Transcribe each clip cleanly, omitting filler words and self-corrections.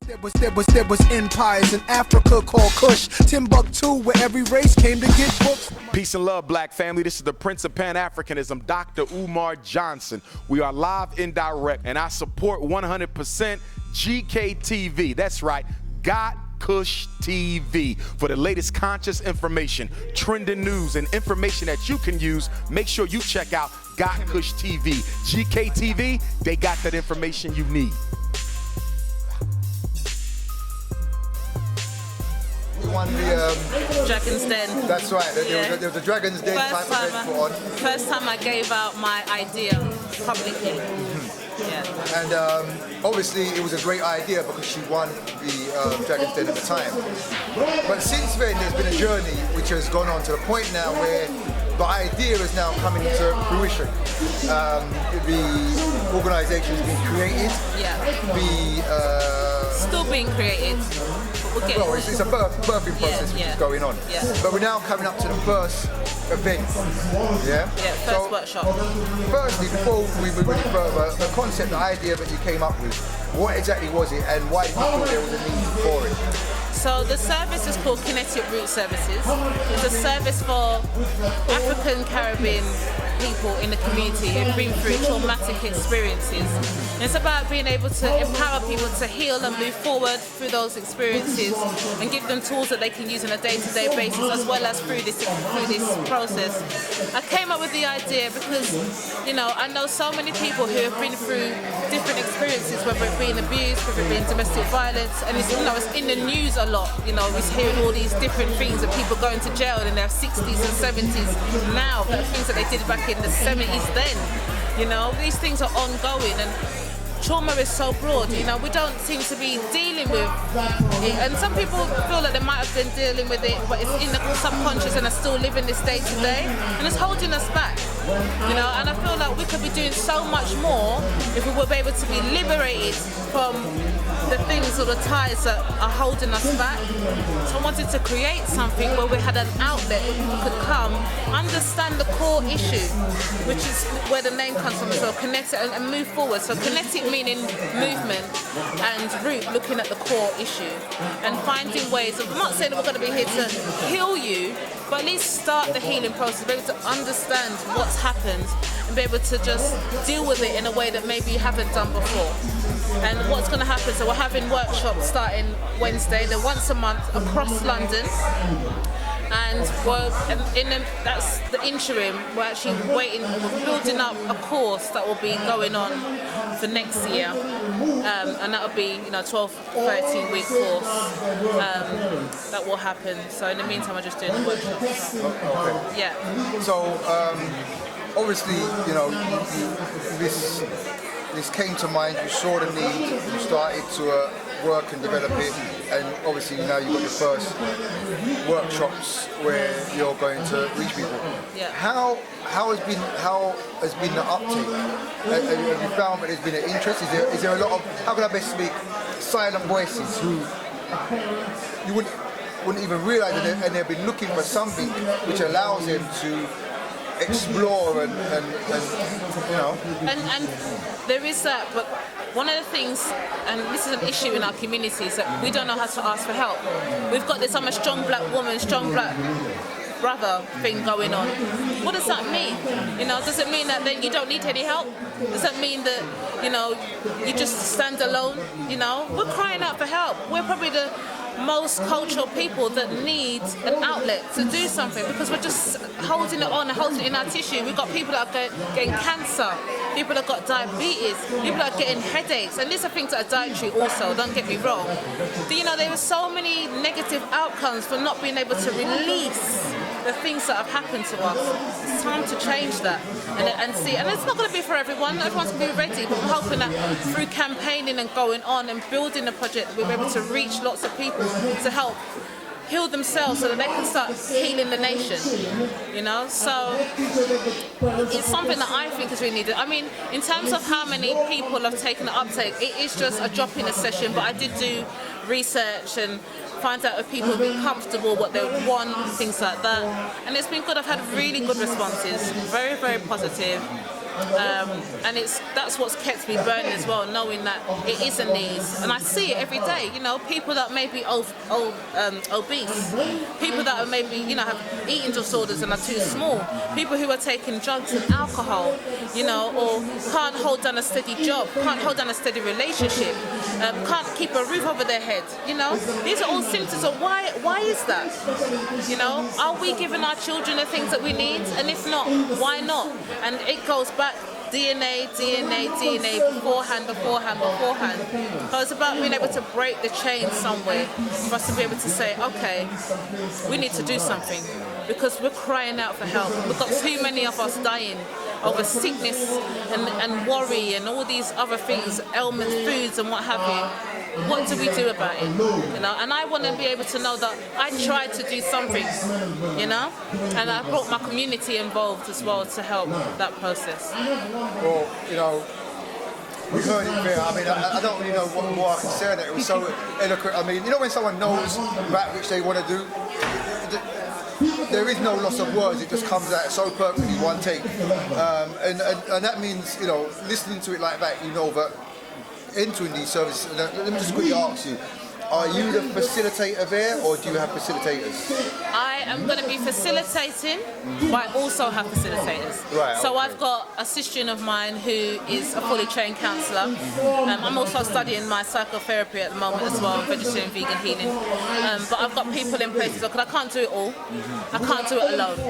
There was empires in Africa called Kush, Timbuktu, where every race came to get books. Peace and love, black family. This is the Prince of Pan-Africanism, Dr. Umar Johnson. We are live and direct, and I support 100% GKTV. That's right, gotkushTV. For the latest conscious information, trending news, and information that you can use, make sure you check out gotkushTV. GKTV, they got that information you need. Won the Dragon's Den. That's right. There was a Dragon's Den type of event put on. First time I gave out my idea publicly. Yeah. And obviously it was a great idea because she won the Dragon's Den at the time. But since then there's been a journey which has gone on to the point now where the idea is now coming to fruition. The organisation has been created. Yeah. Still being created. Well, it's a birthing process which is going on. Yeah. But we're now coming up to the first event. Yeah? Yeah, first workshop. Firstly, before we move any further, the concept, the idea that you came up with, what exactly was it and why did you feel there was a need for it? So the service is called Kinetic Root Services. It's a service for African Caribbean people in the community who've been through traumatic experiences. And it's about being able to empower people to heal and move forward through those experiences and give them tools that they can use on a day-to-day basis as well as through this process. I came up with the idea because, you know, I know so many people who have been through different experiences, whether it being abuse, whether it being domestic violence, and it's, you know, it's in the news a lot. You know, we're hearing all these different things of people going to jail in their 60s and 70s now, that things that they did back in the 70s then. You know, these things are ongoing and trauma is so broad, you know, we don't seem to be dealing with it. And some people feel that they might have been dealing with it, but it's in the subconscious and are still living this day to day, and it's holding us back, you know. And I feel like we could be doing so much more if we were able to be liberated from the things or the ties that are holding us back. So I wanted to create something where we had an outlet where people could come, understand the core issue, which is where the name comes from as well, connect it and move forward. So kinetic meaning movement and root looking at the core issue and finding ways of, I'm not saying that we're going to be here to heal you, but at least start the healing process, be able to understand what's happened and be able to just deal with it in a way that maybe you haven't done before. And what's going to happen, so we're having workshops starting Wednesday, they're once a month across London. And that's the interim. We're actually we're building up a course that will be going on for next year, and that will be, you know, 12, 13-week course that will happen. So in the meantime, we're just doing the workshops. Okay. Yeah. So obviously, you know, this came to mind. You saw the need. You started to work and develop it, and obviously now you've got your first workshops where you're going to reach people. Yeah. How has been the uptake? Have you found that there's been an interest? Is there a lot of, how can I best speak, silent voices who you wouldn't even realise that and they've been looking for something which allows them to explore and you know. And there is that, but one of the things, and this is an issue in our community, is that we don't know how to ask for help. We've got this, I'm a strong black woman, strong black brother thing going on. What does that mean? You know, does it mean that then you don't need any help? Does that mean that, you know, you just stand alone? You know, we're crying out for help. We're probably the most cultural people that need an outlet to do something, because we're just holding it on and holding it in our tissue. We've got people that are getting cancer, people that got diabetes, people that are getting headaches, and these are things that are dietary also, don't get me wrong. You know, there are so many negative outcomes for not being able to release the things that have happened to us. It's time to change that and see, and it's not going to be for everyone. Everyone's going to be ready, but I'm hoping that through campaigning and going on and building the project, we'll be able to reach lots of people to help heal themselves so that they can start healing the nation, you know. So it's something that I think is really needed. I mean, in terms of how many people have taken the uptake, it is just a drop in a session, but I did do research and find out if people have been comfortable, what they would want, things like that. And it's been good. I've had really good responses, very, very positive. And that's what's kept me burning as well, knowing that it is a need. And I see it every day, you know, people that may be obese, people that are maybe, you know, have eating disorders and are too small, people who are taking drugs and alcohol, you know, or can't hold down a steady job, can't hold down a steady relationship, can't keep a roof over their head, you know. These are all symptoms of why is that? You know, are we giving our children the things that we need? And if not, why not? And it goes back DNA, beforehand. So it's about being able to break the chain somewhere for us to be able to say, okay, we need to do something because we're crying out for help. We've got too many of us dying over sickness and worry and all these other things, ailments, foods and what have you. What do we do about it? You know, and I want to be able to know that I tried to do something, you know, and I brought my community involved as well to help that process. Well, you know, we heard it there. I mean, I don't really know what more I can say on it. It was so eloquent. I mean, you know when someone knows that which they want to do, there is no loss of words. It just comes out so perfectly one take. And that means, you know, listening to it like that, you know that entering these services, let me just quickly ask you, are you the facilitator there or do you have facilitators? I am going to be facilitating, but I also have facilitators. Right, so okay. I've got a sister of mine who is a fully trained counsellor. I'm also studying my psychotherapy at the moment as well, vegetarian vegan healing. But I've got people in place because I can't do it all. I can't do it alone.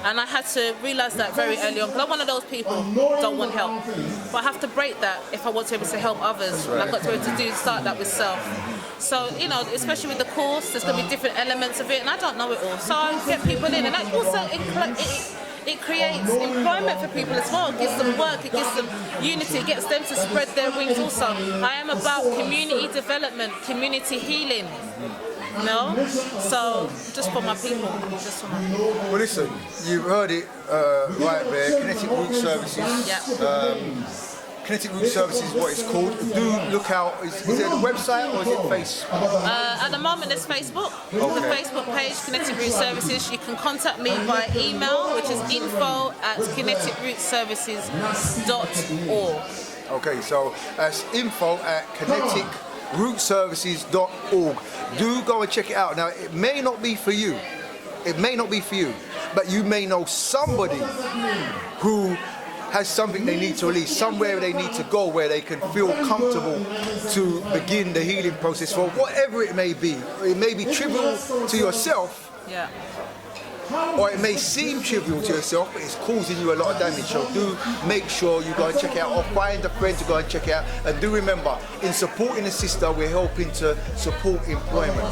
And I had to realise that very early on because I'm one of those people who don't want help. But I have to break that if I want to be able to help others. And I've got to be able to start that with self. So, you know, especially with the course, there's going to be different elements of it, and I don't know it all. So I get people in, and that also it creates employment for people as well. It gives them work, it gives them unity, it gets them to spread their wings also. I am about community development, community healing. No? So, just for my people. Just for my people. Well, listen, you heard it right there, Kinetic Root Services. Yeah. Kinetic Root Services is what it's called. Do look out, is it a website or is it Facebook? At the moment it's Facebook. Okay. The Facebook page, Kinetic Root Services. You can contact me by email, which is info@kineticrootservices.org. Okay, so that's info@kineticrootservices.org. Do go and check it out. Now, it may not be for you. It may not be for you, but you may know somebody who has something they need to release, somewhere they need to go where they can feel comfortable to begin the healing process for whatever it may be. It may be trivial to yourself, Yeah. or it may seem trivial to yourself, but it's causing you a lot of damage. So do make sure you go and check it out, or find a friend to go and check it out. And do remember, in supporting a sister, we're helping to support employment.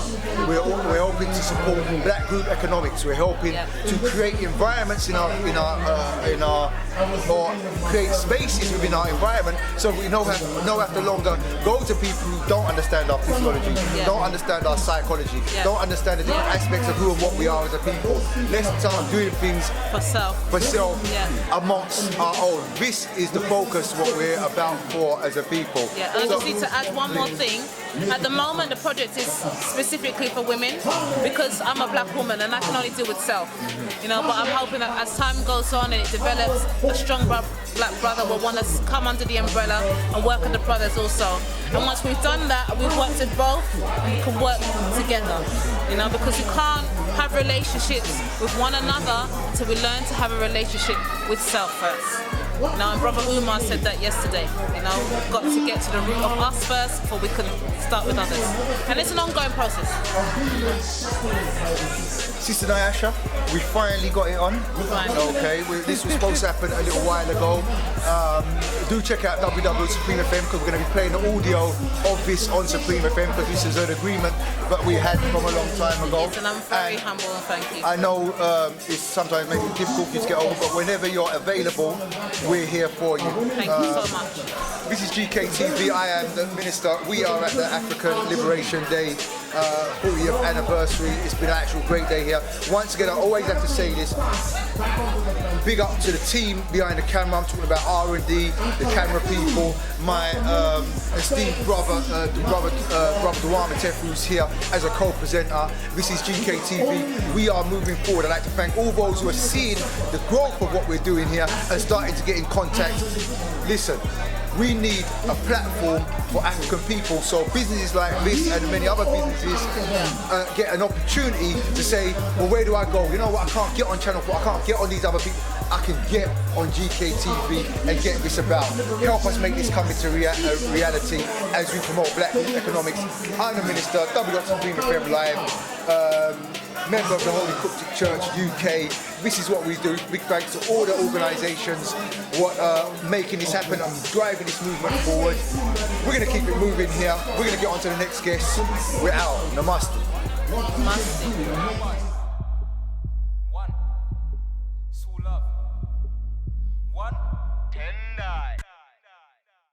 We're helping to support black group economics. We're helping to create environments or create spaces within our environment, so we no have to longer go to people who don't understand our physiology, don't understand our psychology, don't understand the different aspects of who and what we are as a people. Let's start doing things For self. Amongst our own. This is the focus, what we're about for as a people. Yeah, and I just need to add one more thing. At the moment, the project is specifically for women because I'm a black woman and I can only deal with self. You know, but I'm hoping that as time goes on and it develops, a strong black brother will want to come under the umbrella and work with the brothers also. And once we've done that, we've worked with both, and we can work together. You know, because we can't have relationships with one another until we learn to have a relationship with self first. You know, and Brother Umar said that yesterday. You know, we've got to get to the root of us first before we can start with others. And it's an ongoing process. Sister Nyasha, we finally got it on. Okay, this was supposed to happen a little while ago. Do check out www.Supreme FM because we're going to be playing the audio of this on Supreme FM because this is an agreement that we had from a long time ago. Yes, and I'm very humble and thank you. I know it's sometimes maybe difficult for you to get over, but whenever you're available, we're here for you. Thank you so much. This is GKTV. I am the minister. We are at the African Liberation Day 40th anniversary. It's been an actual great day here. Once again, I always have to say this. Big up to the team behind the camera. I'm talking about R&D, the camera people, my esteemed brother Dwama Tef, who's here as a co-presenter. This is GKTV. We are moving forward. I'd like to thank all those who are seeing the growth of what we're doing here and starting to get in contact. Listen, we need a platform for African people, so businesses like this and many other businesses get an opportunity to say, well, where do I go? You know what, I can't get on Channel 4, I can't get on these other people. I can get on GKTV and get this about. Help us make this come into reality as we promote black economics. I'm the Minister, W.FM Live. Member of the Holy Coptic Church UK. This is what we do. Big thanks to all the organisations what making this happen and driving this movement forward. We're going to keep it moving here. We're going to get on to the next guest. We're out. Namaste. Namaste.